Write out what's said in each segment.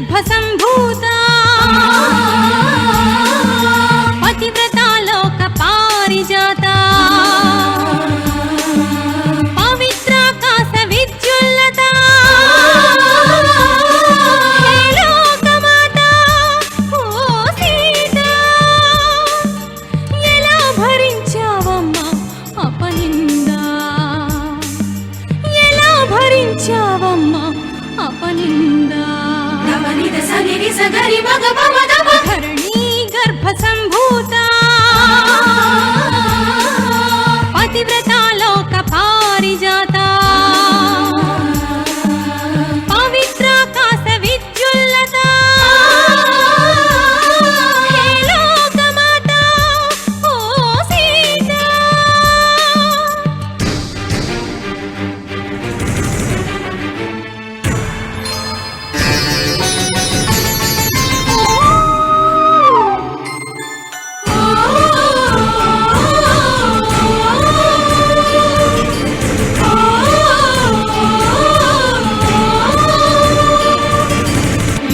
గర్భసంభూత పతివ్రత లోక పారిజాత పవిత్రాకాశ విద్యుల్లత హే లోకమాత ఓ సీత ఎలా భరించావమ్మా అపనింద ఎలా భరించావమ్మా అపనింద ధరణీ గర్భసంభూత పతివ్రత లోక పారిజాత పవిత్రాకాశ విద్యుల్లత హే లోకమాత ఓ సీత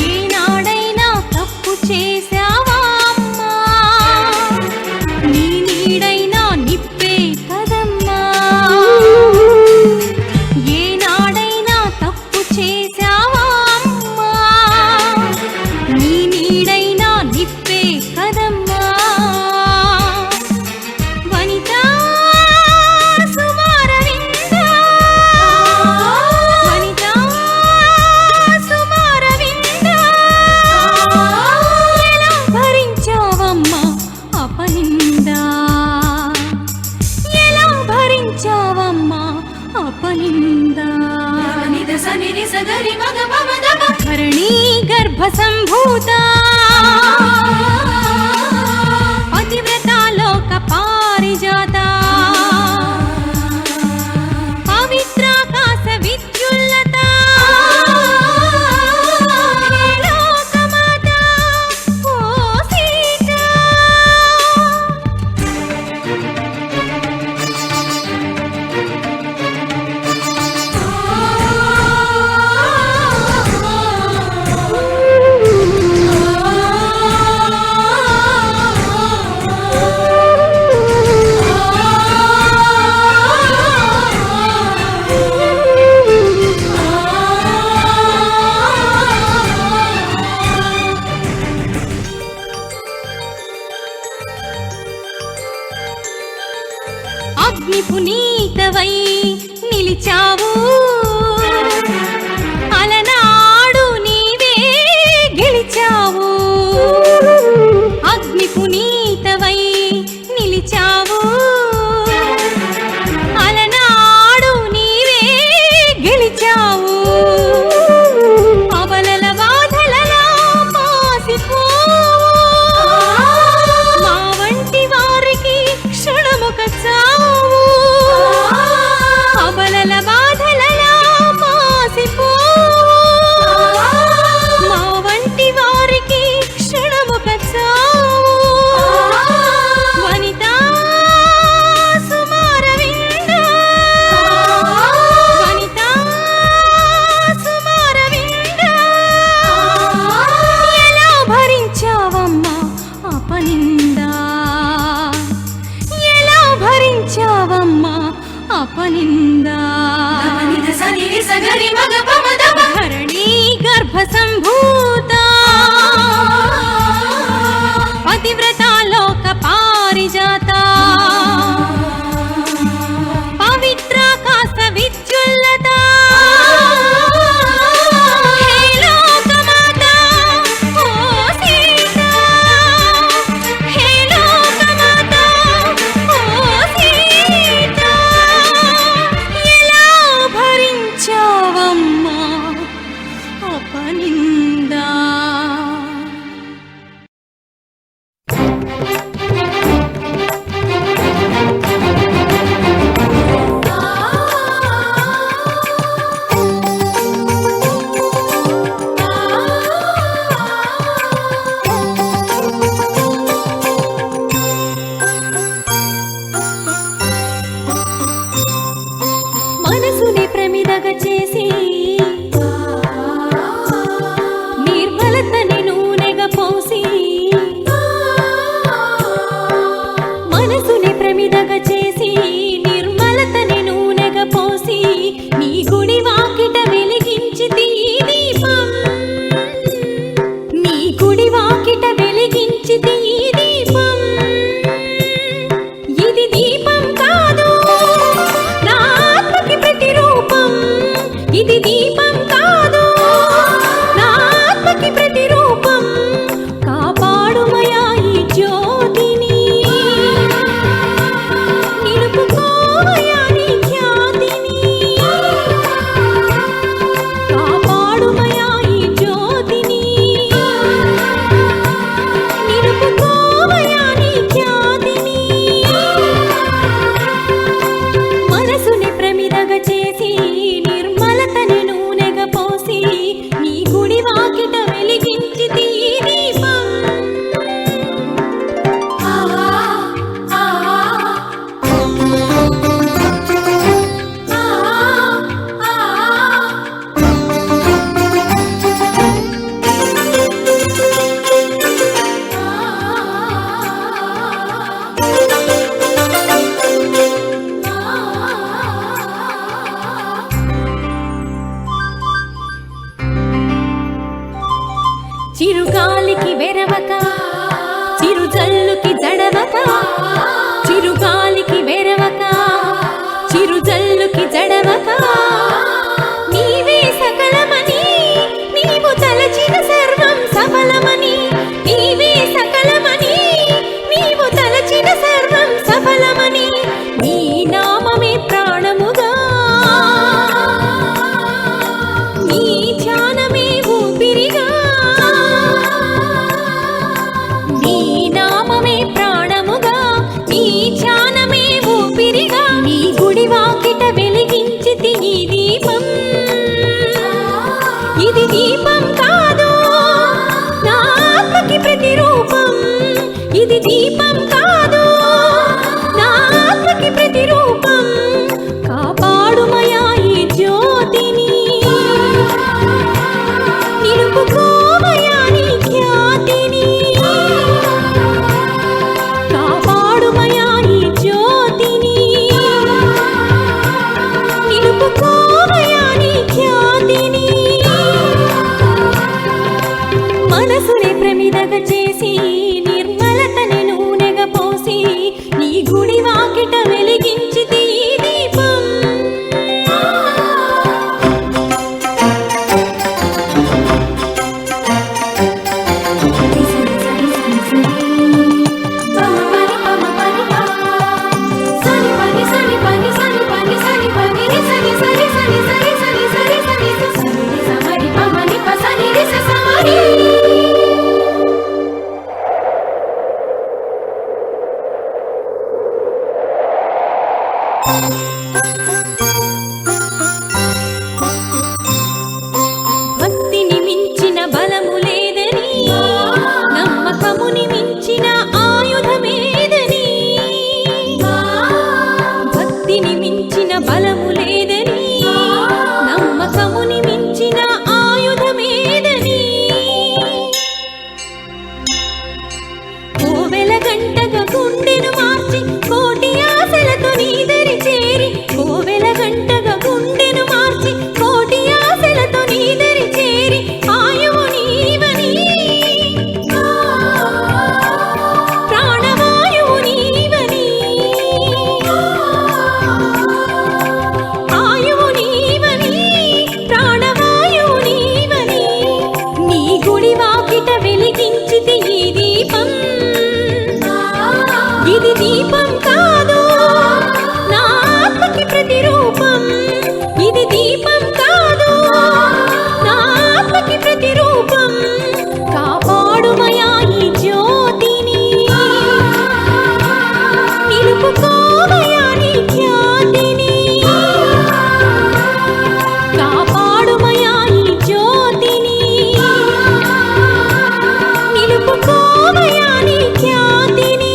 ఏనాడైనా తప్పు చేశావా అమ్మా నీ నీడైనా నిప్పే కదమ్మా ఏనాడైనా తప్పు చేశావా అమ్మా నీ నీడైనా నిప్పే కదమ్మా వనితా సుమారవింద వనితా సుమారవింద ఎలా భరించావమ్మా అపనింద ఎలా భరించావమ్మా అపనింద ధరణీ గర్భసంభూత పతివ్రత లోక పారిజాత పవిత్రాకాశ విద్యుల్లత హే లోకమాత ఓ సీత అగ్ని పునీతవై నిలిచావు అలనాడు నీవే గెలిచావు అగ్ని పునీతవై నిలిచావు అలనాడు నీవే గెలిచావు అబలల బాధలలో మాసిపోవు మా వంటి వారికి క్షణముక చావు అబలల బాధలలో మాసిపోవు మా వంటి వారికి క్షణముక చావు వనితా సుమారవింద వనితా సుమారవింద ఎలా భరించావమ్మా అపనింద ఎలా భరించావమ్మా అపనింద ధరణీ గర్భసంభూత పతివ్రత లోక పారిజాత పవిత్రాకాశ విద్యుల్లత హే లోకమాత ఓ సీత హే లోకమాత ఓ సీత ఎలా భరించావమ్మా అపనింద ప్రమిదగ చేసి నిర్మలతని నూనెగ పోసి నీ గుడి వాకిట వెలిగించితి ఈ దీపం. నీ గుడి వాకిట వెలిగించితి ఈ దీపం. ఇది దీపం కాదు నా ఆత్మకి ప్రతిరూపం. ఇది దీపం కాదు నా ఆత్మకి ప్రతిరూపం. కాపాడుమయా ఈ జ్యోతిని, నిలుపుకోమయా నీ ఖ్యాతిని. కాపాడుమయా ఈ జ్యోతిని, నిలుపుకోమయా నీ ఖ్యాతిని. మనసుని ప్రమిదగ చేసి నిర్మలతని నూనెగ పోసి నీ గుడి వాకిట వెలిగించితి ఈ దీపం. చిరుగాలికి వెరవక, చిరుజల్లుకి జడవక. చిరుగాలికి వెరవక, చిరుజల్లుకి జడవక. నీవే సకలమని, నీవు తలచిన సర్వం సఫలమని. నీవే సకలమని, నీవు తలచిన సర్వం సఫలమని. నీ నామమే ప్రాణముగా, నీ ధ్యానమే ఊపిరిగా. నీ నామమే ప్రాణముగా, నీ ధ్యానమే ఊపిరిగా. నీ గుడి వాకిట వెలిగించితి ఈ దీపం. ఇది దీపం కాదు నా ఆత్మకి ప్రతిరూపం. ఇది దీపం కాదు నా ఆత్మకి ప్రతిరూపం. కాపాడుమయా ఈ జ్యోతిని, నిలుపుకోమయా నీ ఖ్యాతిని. కాపాడుమయా ఈ జ్యోతిని, నిలుపుకోమయా నీ ఖ్యాతిని. మనసుని ప్రమిదగ చేసి నిర్మలతని నూనెగ పోసి నీ గుడి వాకిట వెలిగించితి ఈ దీపం. భక్తిని మించిన బలము లేదని, నమ్మకముని మించిన ఆయుధమేదని. భక్తిని మించిన బలము లేదని, నమ్మకముని మించిన ఆయుధమేదని. కోవెల గంటగా గుండెను మార్చి కోటి ఆశలతో నీ దరి చేరి. కోవెల గంటగా గుండెను మార్చి కోటి ఆశలతో నీ దరి చేరి. ఆయువు నీవని, ప్రాణవాయువు నీవని. ఆయువు నీవని, ప్రాణవాయువు నీవని. నీ గుడి వాకిట వెలిగించితి ఈ దీపం. ఇది దీపం కాదు నా ఆత్మకి ప్రతిరూపం. ఇది దీపం కాదు నా ఆత్మకి ప్రతిరూపం. కాపాడుమయా ఈ జ్యోతిని, నిలుపుకోమయా నీ ఖ్యాతిని. కాపాడుమయా ఈ జ్యోతిని, నిలుపుకోమయా నీ ఖ్యాతిని.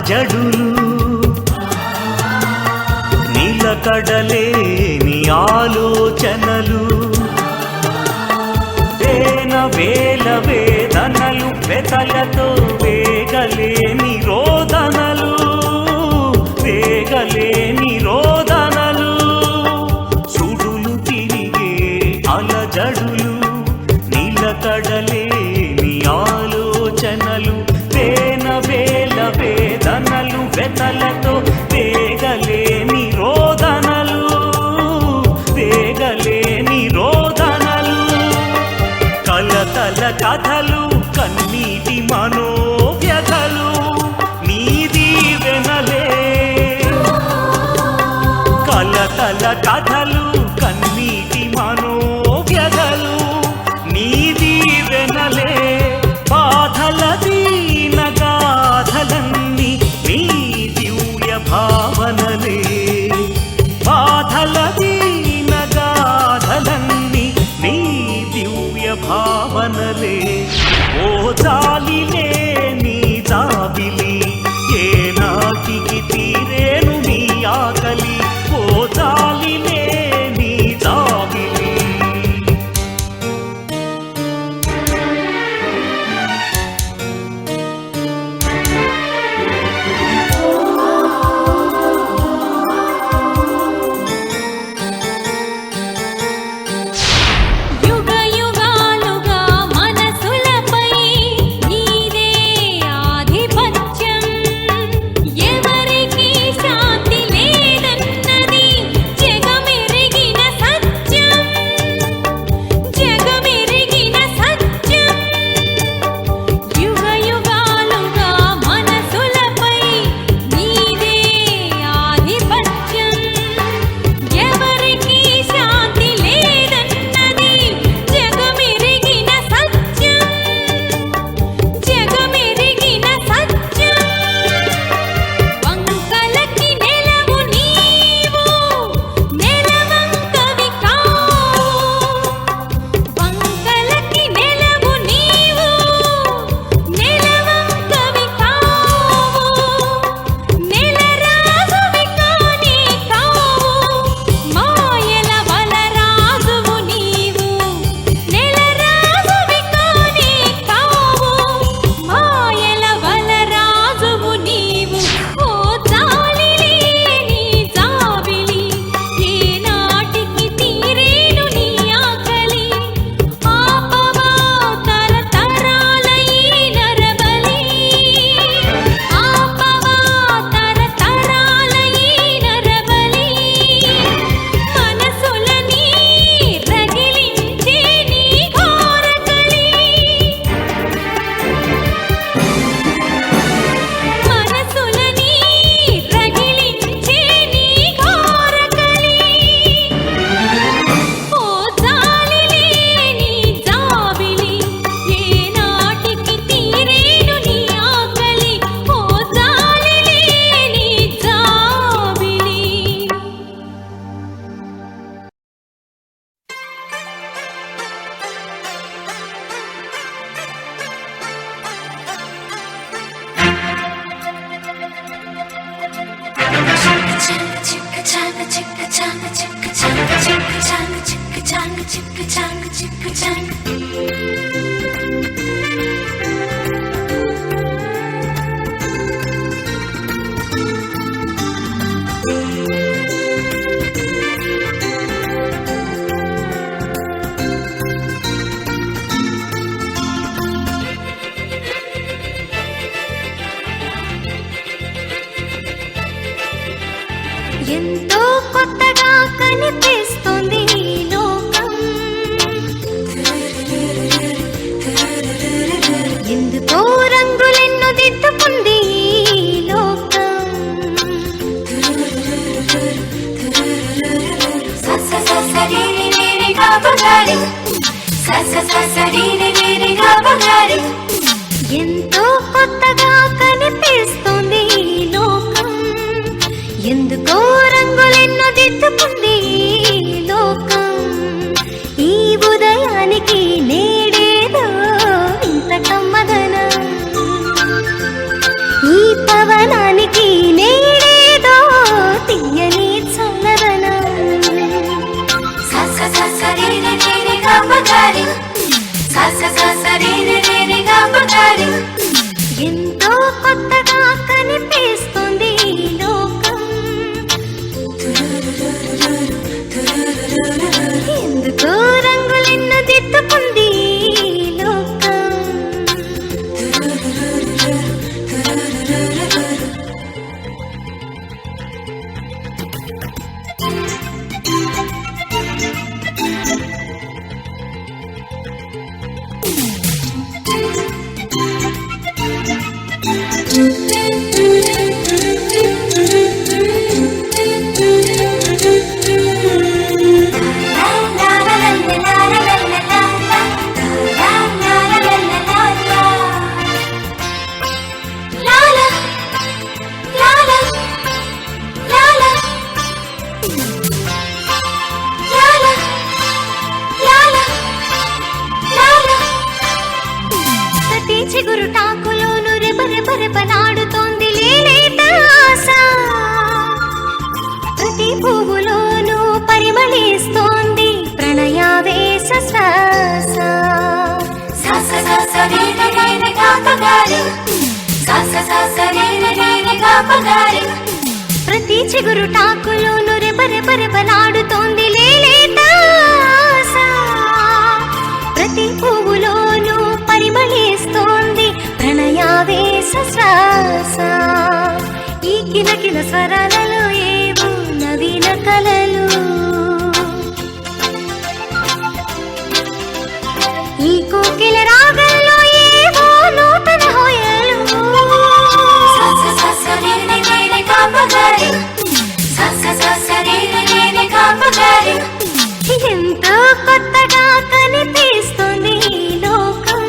అలజడులు నిలకడలేని ఆలోచనలు వేల వేదనలు వెతలతో వేగలేని రోదనలు సుడులు తిరిగే అలజడులు నిలకడలేని ఆలోచనలు వేల వేదనలు వెతలతో వేగలేని రోదనలు కలతల కథలు కన్నీటి మనోవ్యథలు నీ దీవెనలే కలతల కథలు కన్నీటి మనోవ్యథలు నీ దీవెనలే బాధల దీనగాథలన్నీ నీ దివ్య భావనలే బాధల దీనగాథలన్నీ నీ దివ్య భావనలే ఓ జాలిలే నీ జాబిలి ఏ నాటికి తీరేను నీ ఆకలి ఓ జాలిలే నీ జాబిలి ఎంతో కొత్తగా కనిపిస్తుంది ఈ లోకం ఎందుకో రంగులెన్నో దిద్దుకుంది ఈ లోకం ఎంతో కొత్తగా కనిపిస్తుంది ఈ లోకం ఎందుకో రంగులెన్నో దిద్దుకుంది ఈ లోకం ఈ ఉదయానికి నేడేదో ఇంత కమ్మదనం ఈ పవనాన్ని ప్రతి చిగురుటాకులోను రెపరెపరెపలాడుతోంది లేలేత ఆశ. ప్రతి పువ్వులోను పరిమళిస్తోంది ప్రణయావేశ శ్వాస. ప్రతి చిగురుటాకులోను రెపరెపరెపలాడుతోంది లేలేత ఆశ. ప్రతి పువ్వులోను పరిమళిస్తోంది ప్రణయావేశ శ్వాస. ఈ కిలకిల స్వరాలలో ఏవో నవీన కలలు, ఈ కోకిల రాగంలో ఏవో నూతన హోయలు. ఎంతో కొత్తగా కనిపిస్తుంది ఈ లోకం.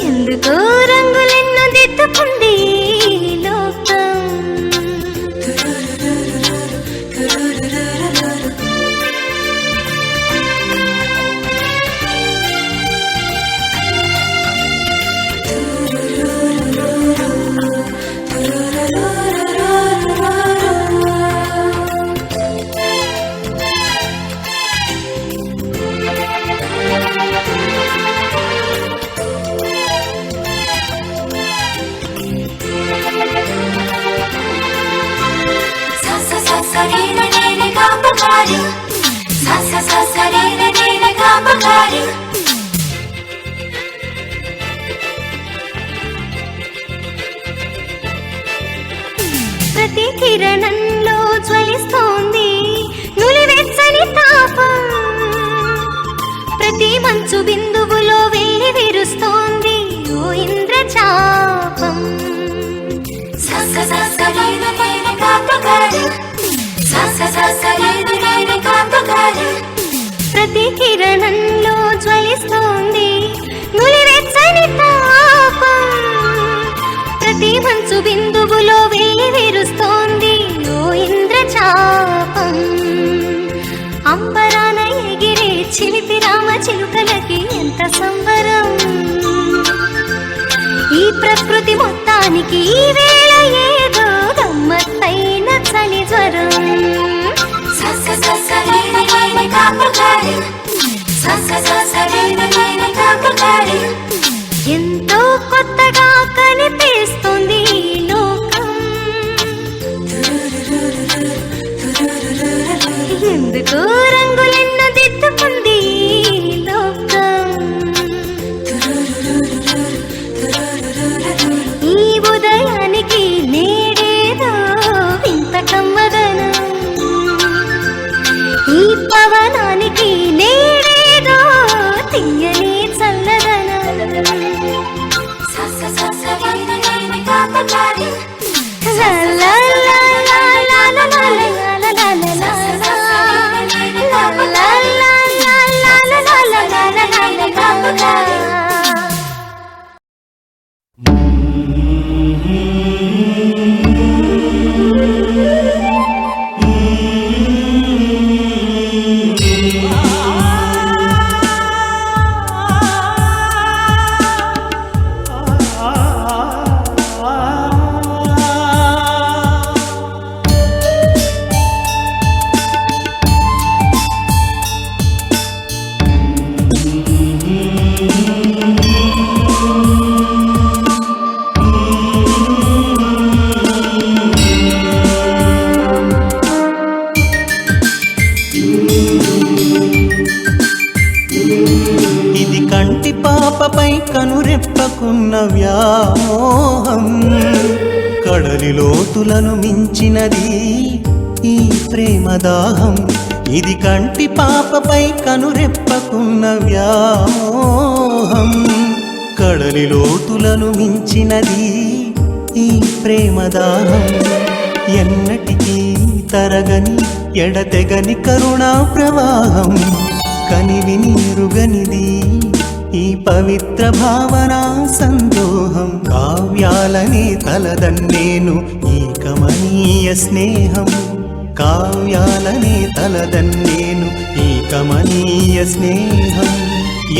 ఎందుకో రంగులెన్నో దిద్దుకుంది ఈ లోకం. ప్రతి కిరణంలో జ్వలిస్తోంది నులివెచ్చని తాపం. ప్రతి మంచు బిందువులో వెళ్ళి విరుస్తోంది ఓ ఇంద్రచాపం. ప్రతి కిరణంలో జ్వలిస్తోంది నులివెచ్చని తాపం. ప్రతి మంచు బిందువులో వెళ్ళి విరుస్తోంది ఓ ఇంద్రచాపం. అంబరాన ఎగిరే చిలిపి రామ చిలుకలకి ఎంత సంబరం. ఈ ప్రకృతి మొత్తానికి ఈ వేళ ఏదో గమ్మత్తైన చలి జ్వరం. ఎంతో కొత్తగా కనిపిస్తుంది ఈ లోకం. ఎందుకో రంగులెన్నో దిద్దుకుంది ఈ లోకం. ఈ ఉదయానికి నేడేదో వింత కమ్మదనం. ఈ పవనానికి నేడేదో తీయని చల్లదనం. పాపపై కనురెప్పకున్న వ్యామోహం కడలి లోతులను మించినది ఈ ప్రేమదాహం. ఇది కంటి పాపపై కనురెప్పకున్న వ్యామోహం కడలి లోతులను మించినది ఈ ప్రేమదాహం. ఎన్నటికీ తరగని ఎడతెగని కరుణా ప్రవాహం కనివిని ఎరుగనిది ఈ పవిత్ర భావనా సందోహం. కావ్యాలనే తలదన్నేను ఈ కమనీయ స్నేహం. కావ్యాలనే తలదన్నేను ఈ కమనీయ స్నేహం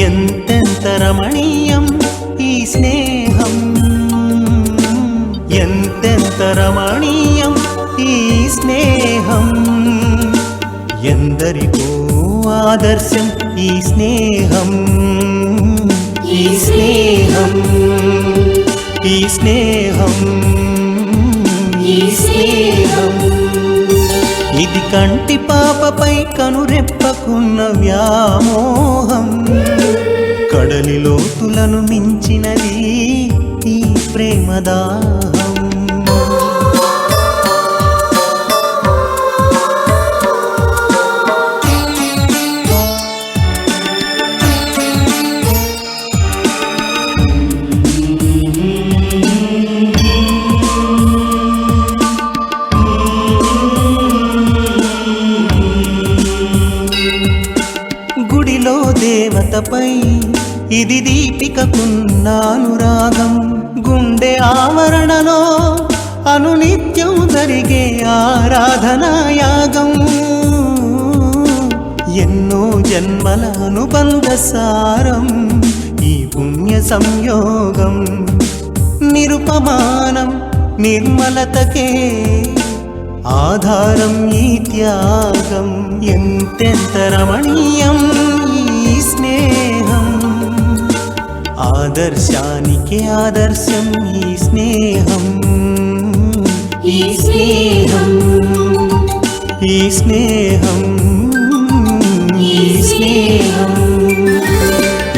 ఎంతెంత రమణీయం ఈ స్నేహం ఎంతెంత రమణీయం ఈ స్నేహం ఎందరికో ఆదర్శం ఈ స్నేహం ఈ స్నేహం ఈ స్నేహం ఈ స్నేహం ఇది కంటి పాపపై కనురెప్పకున్న వ్యామోహం కడలి లోతులను మించినది ఈ ప్రేమదాహం గుడిలో దేవతపై ఇది దీపికకున్న అనురాగం గుండె ఆవరణలో అనునిత్యం జరిగే ఆరాధనాయాగం ఎన్నో జన్మల అనుబంధ సారం ఈ పుణ్య సంయోగం నిరుపమానం నిర్మలతకే ఆధారం ఈ త్యాగం ఎంతెంత రమణీయం ఈ స్నేహం ఆదర్శానికి ఆదర్శం ఈ స్నేహం ఈ స్నేహం ఈ స్నేహం ఈ స్నేహం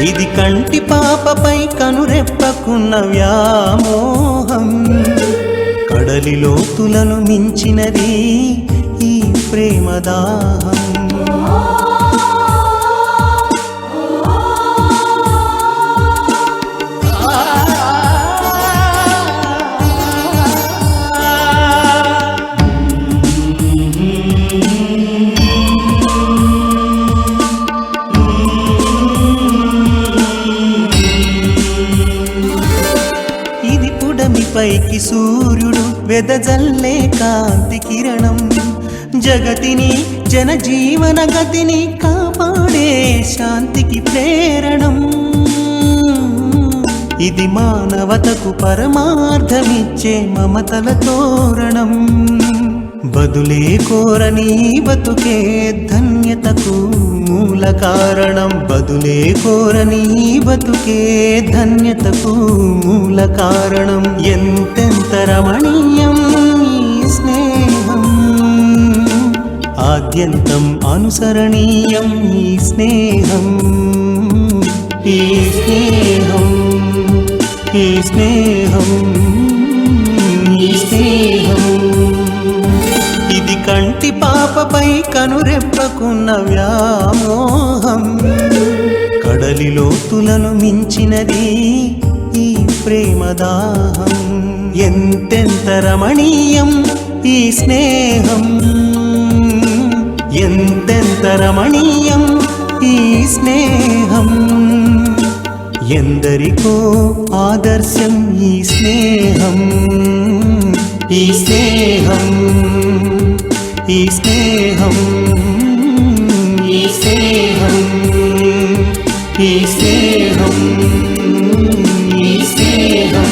ఇది కంటి పాపపై కనురెప్పకున్న వ్యామోహం కడలి లోతులను మించినది ఈ ప్రేమదాహం ఇది పుడమిపైకి సూర్యుడు వెదజల్లే కాంతి కిరణం జగతిని జనజీవన గతిని కాపాడే శాంతికి ప్రేరణం ఇది మానవతకు పరమార్థమిచ్చే మమతల తోరణం బదులే కోరని బతుకే ధన్యతకు మూల కారణం బదులే కోరని బతుకే ధన్యతకు మూల కారణం ఎంతెంత రమణీయం ఈ స్నేహం ఆద్యంతం అనుసరణీయం ఈ స్నేహం ఈ స్నేహం ఈ స్నేహం ఈ స్నేహం ఇది కంటి పాపపై కనురెప్పకున్న వ్యామోహం కడలి లోతులను మించినది ఈ ప్రేమదాహం ఎంతెంత రమణీయం ఈ స్నేహం ఎంతెంత రమణీయం ఈ స్నేహం ఎందరికో ఆదర్శం ఈ స్నేహం ఈ స్నేహం ఈ స్నేహం ఈ స్నేహం ఈ స్నేహం ఈ స్నేహం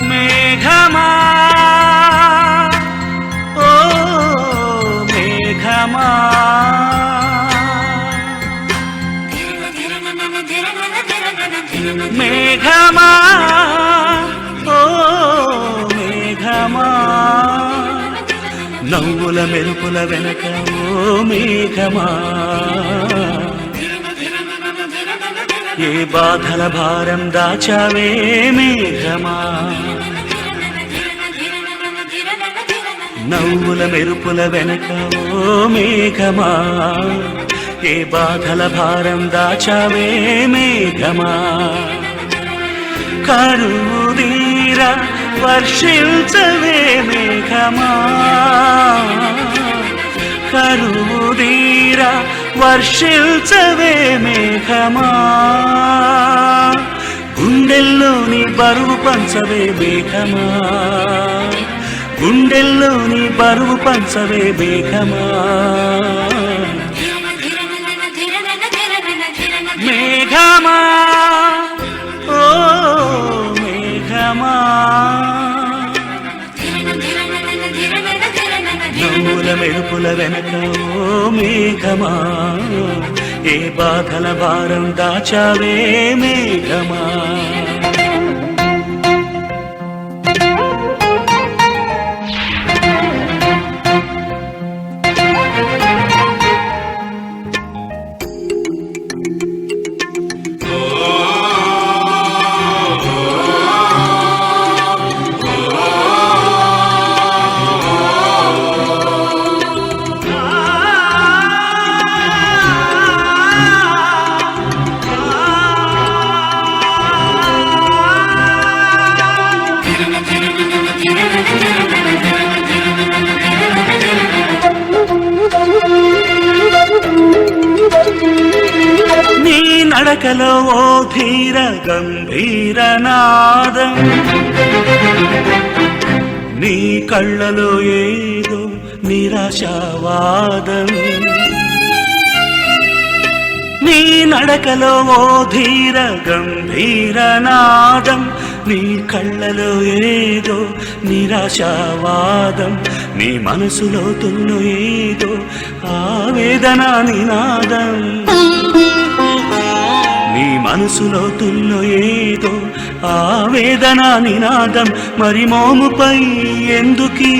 మేఘమా ఓ మేఘమా మేఘమా ఓ మేఘమా నవ్వుల మెరుపుల వెనక ఓ మేఘమా ఏ బాధల భారం దాచావే మేఘమా నవ్వుల మెరుపుల వెనక ఓ మేఘమా ఏ బాధల భారం దాచావే మేఘమా కరువుదీర వర్షించవే మేఘమా కరువుదీర వర్షించవే మేఘమా గుండెల్లోని బరువు పంచవే మేఘమా గుండెల్లోని బరువు పంచవే మేఘమా మేఘమా ఓ మేఘమా నవ్వుల మెరుపుల వెనక ఓ మేఘమా ఏ బాధల భారం దాచావే మేఘమా నీ నడకలో ఓ ధీర గంభీర నాదం నీ కళ్ళలో ఏదో నిరాశావాదం నీ నడకలో ఓ ధీర గంభీర నాదం నీ కళ్ళలో ఏదో నిరాశావాదం నీ మనసులో తున్ను ఏదో ఆవేదన నినాదం నీ మనసులో తున్ను ఏదో ఆవేదన నినాదం మరి మోముపై ఎందుకీ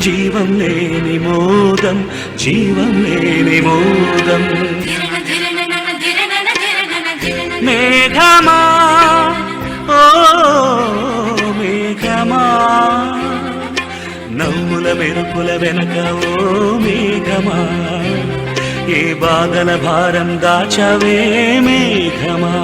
జీవం లేని మోదం జీవం లేని మోదం మేఘమా ఓ మేఘమా నవ్వుల మెరుపుల వెనక ఓ మేఘమా ఏ బాధల భారం దాచవే మేఘమా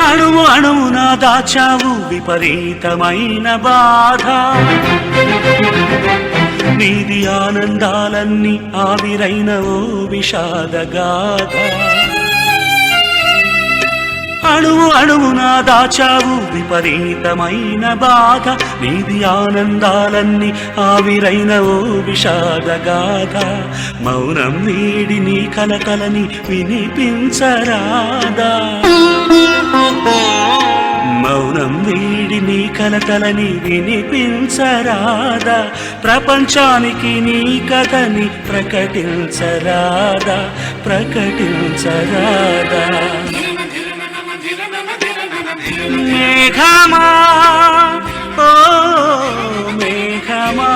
అణువు అణువున దాచావు విపరీతమైన బాధ నీది ఆనందాలన్నీ ఆవిరైన ఓ విషాదగాథ అణువు అణువున దాచావు విపరీతమైన బాధ నీది ఆనందాలన్నీ ఆవిరైన ఓ విషాదగాథ మౌనం వీడి నీ కలకలని వినిపించరాదా మౌనం వీడి నీ కలకలని వినిపించరాదా ప్రపంచానికి నీ కథని ప్రకటించరాదా ప్రకటించరాదా మేఘమా ఓ మేఘమా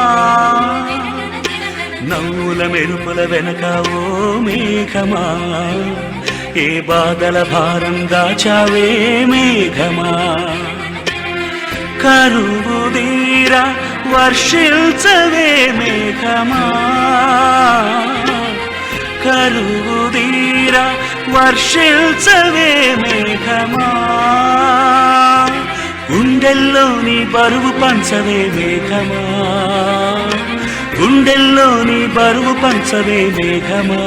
నవ్వుల మెరుపుల వెనక ఓ మేఘమా ఏ బాధల భారం దాచావే మేఘమా కరువుదీర వర్షించవే మేఘమా కరువుదీర వర్షించవే మేఘమా గుండెల్లోని బరువు పంచవే మేఘమా గుండెల్లోని బరువు పంచవే మేఘమా